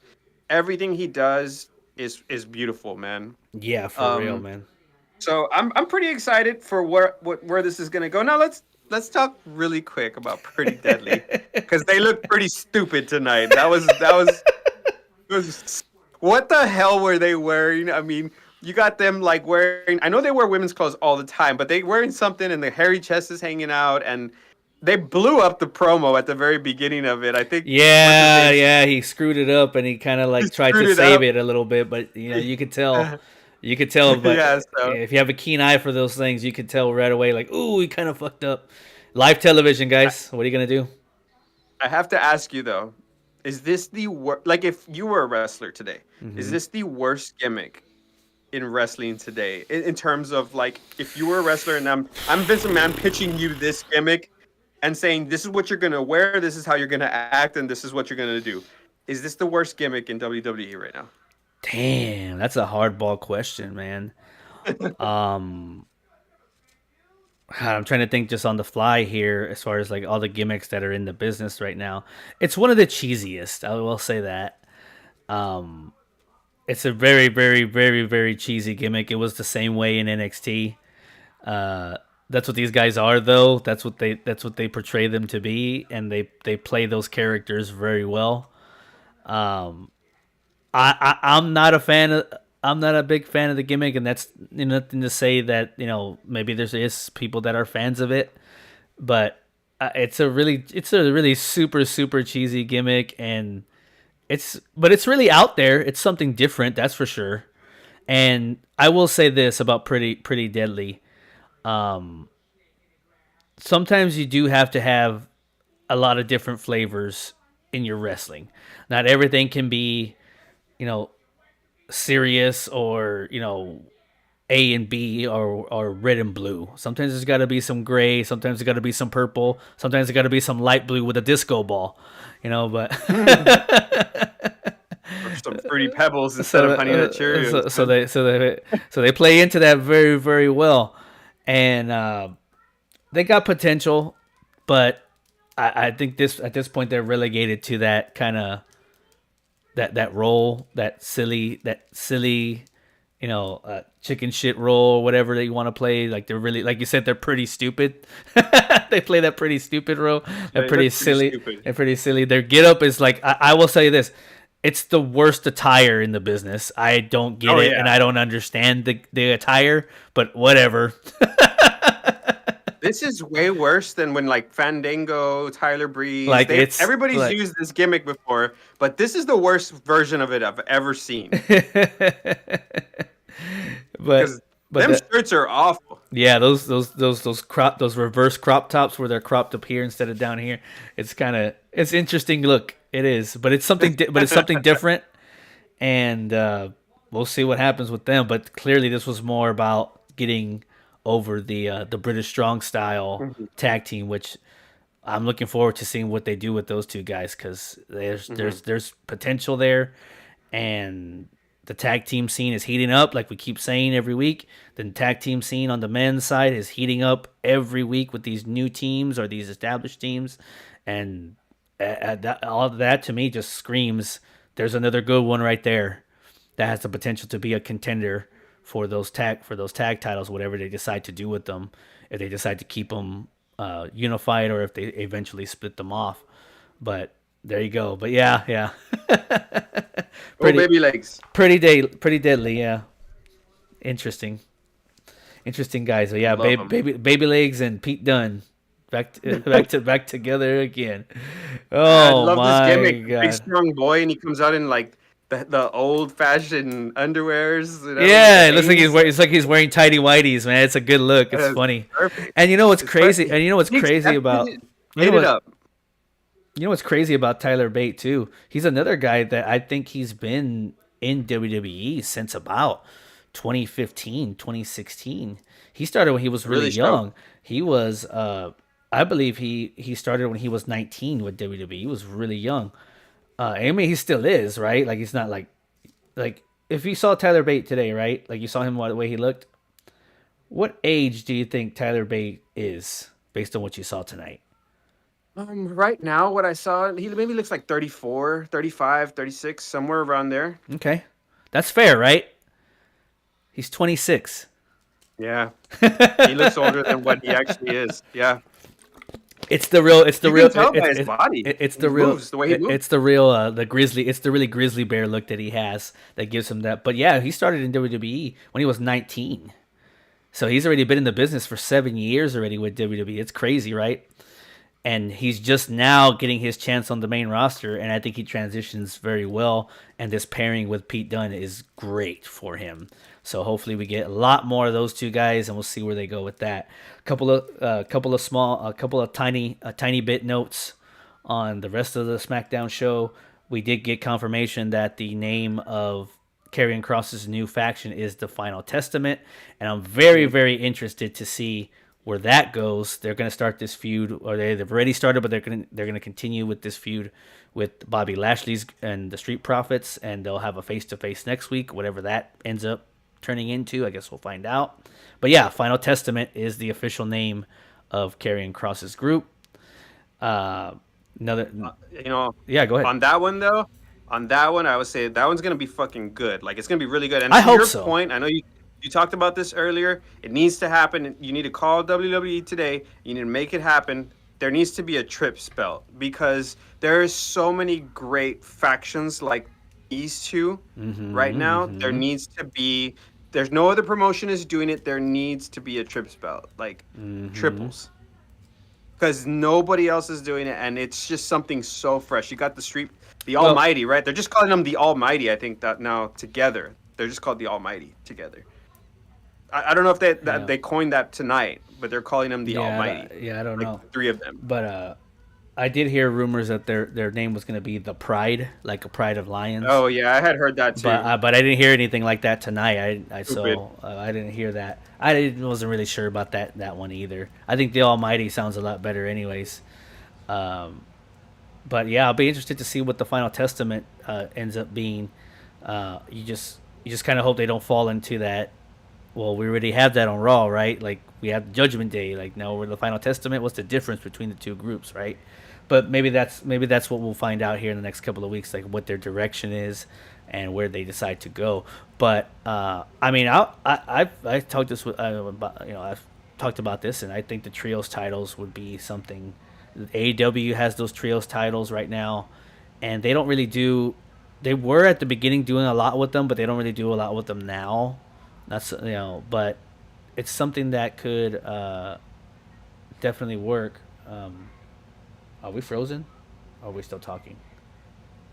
Everything he does is beautiful, man. Yeah, for real, Um, man. so I'm pretty excited for where this is gonna go. Now let's talk really quick about Pretty Deadly because they look pretty stupid tonight. It was what the hell were they wearing? I mean, you got them like wearing. I know they wear women's clothes all the time, but they wearing something and the hairy chest is hanging out, and they blew up the promo at the very beginning of it. I think what's his Yeah, name yeah, he screwed it up and he kind of he like tried to screwed it save up. it a little bit, but you could tell, you could tell. But Yeah, so if you have a keen eye for those things, you could tell right away. Like, ooh, he kind of fucked up. Live television, guys. What are you gonna do? I have to ask you though, is this the worst? Like, if you were a wrestler today, is Hmm. this the worst gimmick in wrestling today? In terms of like, if you were a wrestler and I'm Vince McMahon pitching you this gimmick and saying this is what you're gonna wear, this is how you're gonna act, and this is what you're gonna do. Is this the worst gimmick in WWE right now? Damn, that's a hardball question, man. Um, I'm trying to think just on the fly here as far as like all the gimmicks that are in the business right now. It's one of the cheesiest. I will say that. Um, it's a very, very, very, very cheesy gimmick. It was the same way in NXT. Uh, that's what these guys are, though. That's what they portray them to be, and they play those characters very well. Um, I'm not a fan of. I'm not a big fan of the gimmick, and that's nothing to say that maybe there is people that are fans of it, but it's a really super super cheesy gimmick, and it's really out there. It's something different, that's for sure. And I will say this about Pretty Deadly. Um, Sometimes you do have to have a lot of different flavors in your wrestling. Not everything can be, you know, serious or A and B or red and blue. Sometimes there's got to be some gray. Sometimes there's got to be some purple. Sometimes there's got to be some light blue with a disco ball. But Or some fruity pebbles instead of honey nut Cheerios. so they play into that very very well, and they got potential, but I think this at this point they're relegated to that kind of that role, that silly, chicken shit role, whatever they want to play. Like they're really, like you said, they're pretty stupid. They play that pretty stupid role. They're pretty silly. Stupid. They're pretty silly. Their get up is like I will say this. It's the worst attire in the business. I don't get it, Yeah. and I don't understand the attire, but whatever. This is way worse than when like Fandango, Tyler Breeze, Like, everybody's like- used this gimmick before, but this is the worst version of it I've ever seen. but Them that- shirts are awful. yeah, those reverse crop tops where they're cropped up here instead of down here. It's interesting look. It is, but it's something different, and we'll see what happens with them. But clearly, this was more about getting over the British Strong Style tag team, which I'm looking forward to seeing what they do with those two guys, because there's potential there, and the tag team scene is heating up, like we keep saying every week. The tag team scene on the men's side is heating up every week with these new teams or these established teams, and all of that to me just screams there's another good one right there that has the potential to be a contender for those tag titles, whatever they decide to do with them, if they decide to keep them unified or if they eventually split them off. But there you go. But yeah. Baby legs. Pretty deadly, yeah. Interesting guys. So yeah, Love 'em. baby legs and Pete Dunne back together again. I Oh love my this gimmick. god. Big strong boy, and he comes out in like the old fashioned underwears. Yeah, it looks like he's wearing tidy whities, man. It's a good look. It's funny. Perfect. And you know what's crazy? perfect. And you know what's He crazy accepted about it, you know ate it what- up. You know what's crazy about Tyler Bate too? He's another guy that I think he's been in WWE since about 2015, 2016. He started when he was really Really strong. young. He was I believe he started when he was 19 with WWE. He was really young. I mean, he still is, right? Like he's not like if you saw Tyler Bate today, right? Like you saw him the way he looked. What age do you think Tyler Bate is based on what you saw tonight? Right now, what I saw, he maybe looks like 34, 35, 36, somewhere around there. Okay. That's fair, right? He's 26. Yeah. He looks older than what he actually is. Yeah. It's the real Can tell by his body. It's He the real moves, the way he moves. it's the real the grizzly it's the really grizzly bear look that he has that gives him that. But yeah, he started in WWE when he was 19. So he's already been in the business for 7 years already with WWE. It's crazy, right? And he's just now getting his chance on the main roster, and I think he transitions very well. And this pairing with Pete Dunne is great for him. So hopefully we get a lot more of those two guys, and we'll see where they go with that. A couple of tiny bit notes on the rest of the SmackDown show. We did get confirmation that the name of Karrion Kross's new faction is the Final Testament, and I'm very, very interested to see where that goes. They're going to start this feud, or they've already started, but they're going to continue with this feud with Bobby Lashley's and the Street Profits, and they'll have a face-to-face next week, whatever that ends up turning into. I guess we'll find out. But yeah, Final Testament is the official name of Karrion Kross's group. Another, yeah, go ahead. On that one, I would say that one's gonna be fucking good. Like, it's gonna be really good. And I to hope your so. point, I know you talked about this earlier. It needs to happen. You need to call WWE today. You need to make it happen. There needs to be a trips belt because there are so many great factions like these two right now. There needs to be. There's no other promotion is doing it. There needs to be a trips belt, like triples, because nobody else is doing it, and it's just something so fresh. You got the Almighty, right? They're just calling them the Almighty. I think that now together, they're just called the Almighty together. I don't know if they coined that tonight, but they're calling them the Almighty. I don't know. Three of them. But I did hear rumors that their name was going to be the Pride, like a Pride of Lions. Oh yeah, I had heard that too. But I didn't hear anything like that tonight. I didn't hear that. Wasn't really sure about that one either. I think the Almighty sounds a lot better, anyways. But yeah, I'll be interested to see what the Final Testament ends up being. You just kind of hope they don't fall into that. Well, we already have that on Raw, right? Like, we have Judgment Day. Like, now we're the Final Testament. What's the difference between the two groups, right? But maybe that's what we'll find out here in the next couple of weeks, like what their direction is and where they decide to go. But I mean, I talked this with about, I've talked about this, and I think the trios titles would be something. AEW has those trios titles right now, and they don't really do. They were at the beginning doing a lot with them, but they don't really do a lot with them now. That's but it's something that could definitely work. Are we frozen? Or are we still talking?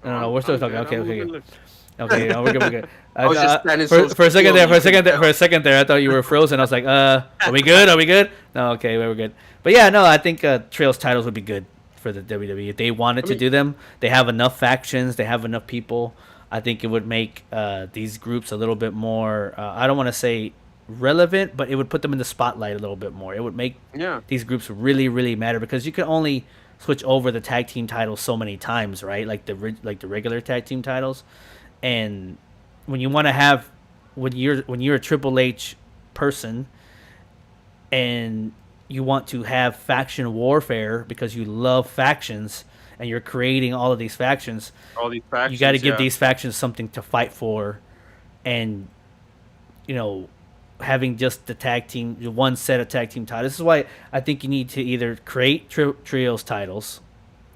No, we're still talking. Okay. No, we're good. I was just standing for a second there, I thought you were frozen. I was like, are we good? No, okay, we're good. But yeah, no, I think Trios titles would be good for the WWE. If they wanted to do them, they have enough factions, they have enough people. I think it would make these groups a little bit more, I don't want to say relevant, but it would put them in the spotlight a little bit more. It would make these groups really, really matter, because you can only switch over the tag team titles so many times, right? Like the regular tag team titles. And when you want to have, when you're a Triple H person and you want to have faction warfare because you love factions, and you're creating all of these factions, you got to give these factions something to fight for. And having just the tag team, one set of tag team titles. This is why I think you need to either create trios titles,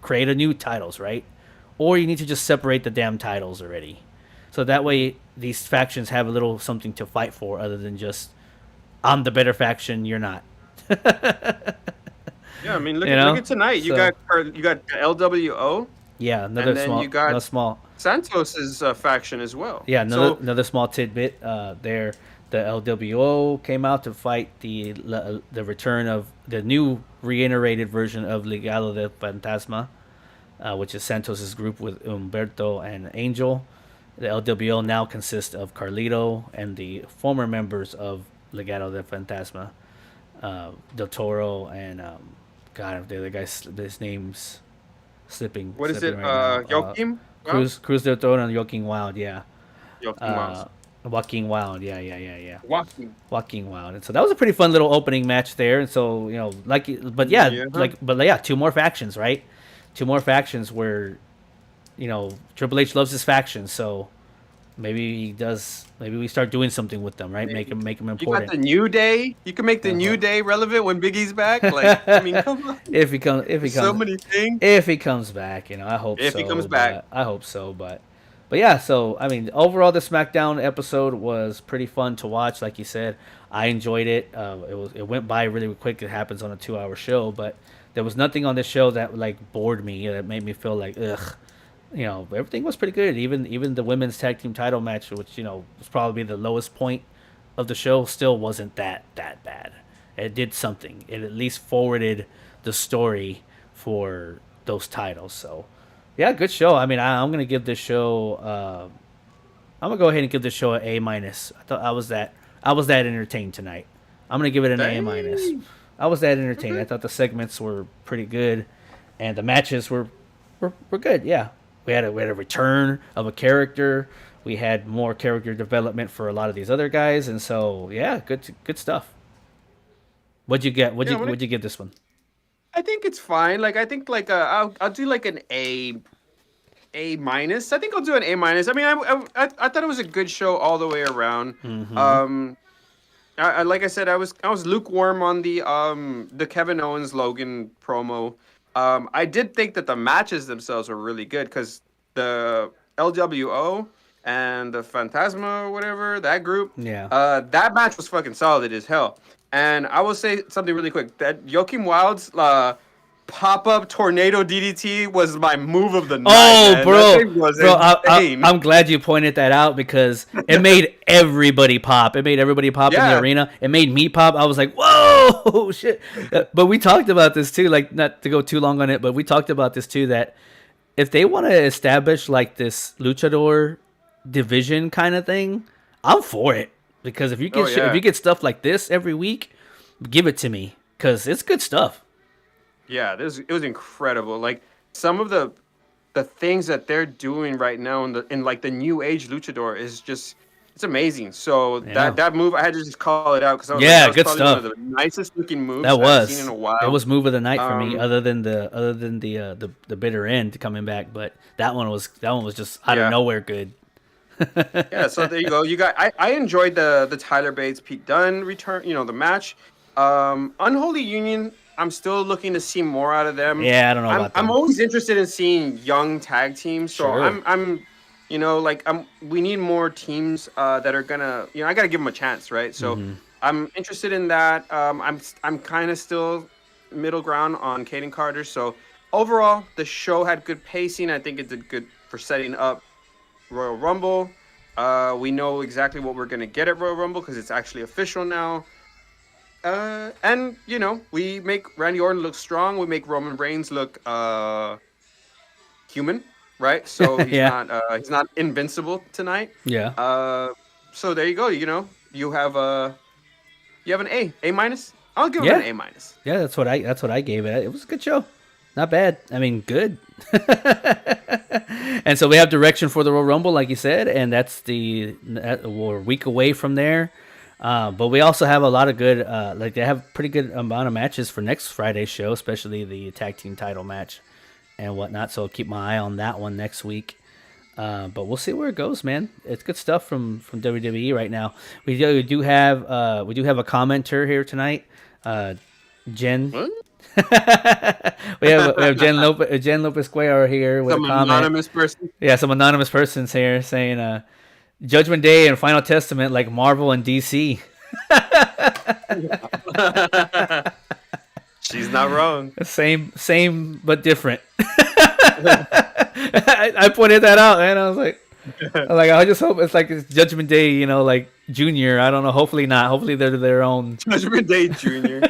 create a new titles, right? Or you need to just separate the damn titles already. So that way these factions have a little something to fight for, other than just, I'm the better faction, you're not. Yeah, I mean, look at tonight. You got LWO. Yeah, another small. Santos' faction as well. Yeah, another small tidbit. There, the LWO came out to fight the return of the new reiterated version of Legado del Fantasma, which is Santos' group with Humberto and Angel. The LWO now consists of Carlito and the former members of Legado del Fantasma, Del Toro and God, the other guy's his name's slipping. What is it? Right Joaquim? Cruz Del Toro and Joaquin Wild, yeah. Joaquin Wild, yeah. Joaquin Wild. And so that was a pretty fun little opening match there. And so, two more factions, right? Two more factions where, Triple H loves his factions, so maybe he does. Maybe we start doing something with them, right? Make them important. You got the New Day. You can make the New Day relevant when Big E's back. Like, I mean, come on. If he comes, so many things. If he comes back, I hope. If he comes back, I hope so. But yeah. So I mean, overall, the SmackDown episode was pretty fun to watch. Like you said, I enjoyed it. It went by really quick. It happens on a 2-hour show, but there was nothing on this show that bored me. That made me feel like ugh. Everything was pretty good. Even the women's tag team title match, which was probably the lowest point of the show, still wasn't that bad. It did something. It at least forwarded the story for those titles. So, yeah, good show. I mean, I'm gonna give this show. I'm gonna go ahead and give this show an A-. I thought I was that entertained tonight. I'm gonna give it an A-. I was that entertained. I thought the segments were pretty good, and the matches were good. Yeah. We had a return of a character. We had more character development for a lot of these other guys, and so yeah, good stuff. What'd you get? Yeah, What'd you give this one? I think it's fine. Like I think like I'll do like an A minus. I think I'll do an A minus. I mean, I thought it was a good show all the way around. Mm-hmm. Um, like I said, I was lukewarm on the Kevin Owens Logan promo. I did think that the matches themselves were really good because the LWO and the Phantasma or whatever that group, Yeah. that match was fucking solid as hell. And I will say something really quick that Joakim Wild's pop up tornado DDT was my move of the night. Oh, Man. That bro, thing was bro, insane. I'm glad you pointed that out because it made everybody pop. It made everybody pop in the Yeah. arena. It made me pop. I was like, whoa, shit. But we talked about this too, like not to go too long on it, but we talked about this too, that if they want to establish like this luchador division kind of thing, I'm for it. Because if you get Oh yeah. if you get stuff like this every week, give it to me because it's good stuff. Yeah, it was incredible. Like some of the things that they're doing right now in like the new age luchador is just it's amazing. So Yeah. that move I had to just call it out because I was Yeah, like, that was good probably stuff. one of the nicest looking moves That I've seen in was a while. it was move of the night for me, Um, other than the bitter end coming back. But that one was just out of Yeah. nowhere good. Yeah, so there you go. You got I enjoyed the Tyler Bates Pete Dunne return, the match. Unholy Union, I'm still looking to see more out of them. Yeah, I don't know about I'm them. always interested in seeing young tag teams. So Sure. we need more teams that are gonna, I gotta give them a chance, right? So Hmm. I'm interested in that. I'm kind of still middle ground on Caden Carter. So overall, the show had good pacing. I think it did good for setting up Royal Rumble. We know exactly what we're gonna get at Royal Rumble because it's actually official now. And we make Randy Orton look strong. We make Roman Reigns look human, right? So Yeah. he's not invincible tonight. Yeah. So there you go. You have an A minus. I'll give him Yeah. an A minus. Yeah. That's what I gave it. It was a good show. Not bad. I mean, good. And so we have direction for the Royal Rumble, like you said, and we're a week away from there. But we also have a lot of good, they have pretty good amount of matches for next Friday's show, especially the tag team title match and whatnot. So I'll keep my eye on that one next week. But we'll see where it goes, man. It's good stuff from WWE right now. We do have a commenter here tonight, Jen. What? we have Jen Lopez Cuellar here with Some a comment. anonymous person. Yeah, some anonymous person's here saying Judgment Day and Final Testament like Marvel and DC. She's not wrong. Same but different. I pointed that out, man. I was like, I just hope it's like it's Judgment Day, like Junior. I don't know. Hopefully not. Hopefully they're their own. Judgment Day Junior.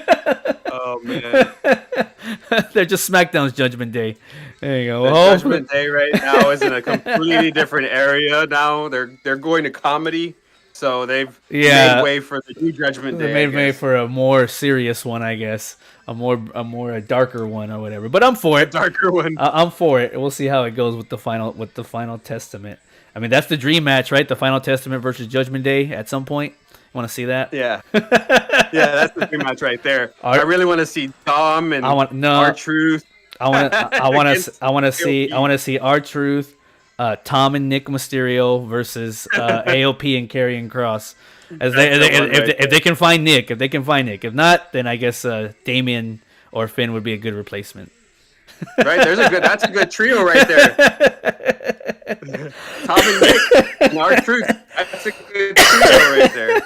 Oh man. They're just SmackDown's Judgment Day. There you go. The Well, Judgment Day right now is in a completely different area now. They're going to comedy, so they've made way for the new Judgment Day. They made for a more serious one, I guess. A darker one or whatever. But I'm for it. Darker one. I'm for it. We'll see how it goes with the final Testament. I mean, that's the dream match, right? The Final Testament versus Judgment Day at some point. Want to see that? Yeah. Yeah, that's the dream match right there. I really want to see Dom and R-Truth. I want to see R-Truth, Tom and Nick Mysterio versus AOP and Karrion Kross. If they can find Nick, if not, then I guess Damien or Finn would be a good replacement. Right, that's a good trio right there. Tom and Nick and R-Truth. That's a good trio right there.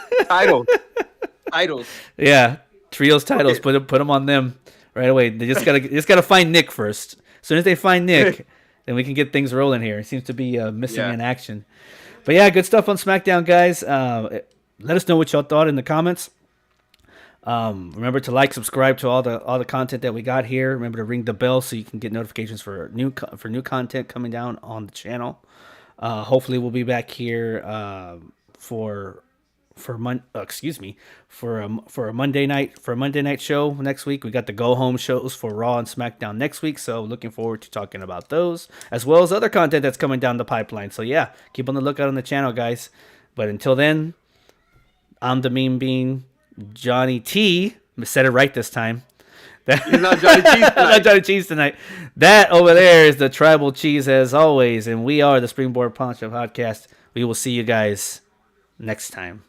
Titles. Yeah, trios titles. Okay. Put them on them right away. They just gotta find Nick first. As soon as they find Nick, then we can get things rolling here. It seems to be missing in action. But yeah, good stuff on SmackDown, guys. Let us know what y'all thought in the comments. Remember to subscribe to all the content that we got here. Remember to ring the bell so you can get notifications for new content coming down on the channel. Hopefully we'll be back here for for a Monday night show next week. We got the go home shows for Raw and SmackDown next week, so looking forward to talking about those as well as other content that's coming down the pipeline. So yeah, keep on the lookout on the channel, guys. But until then, I'm the Mean Bean, Johnny T. I said it right this time. He's not Johnny Cheese tonight. Not Johnny Cheese tonight. That over there is the Tribal Cheese as always, and we are the Springboard Poncho Podcast. We will see you guys next time.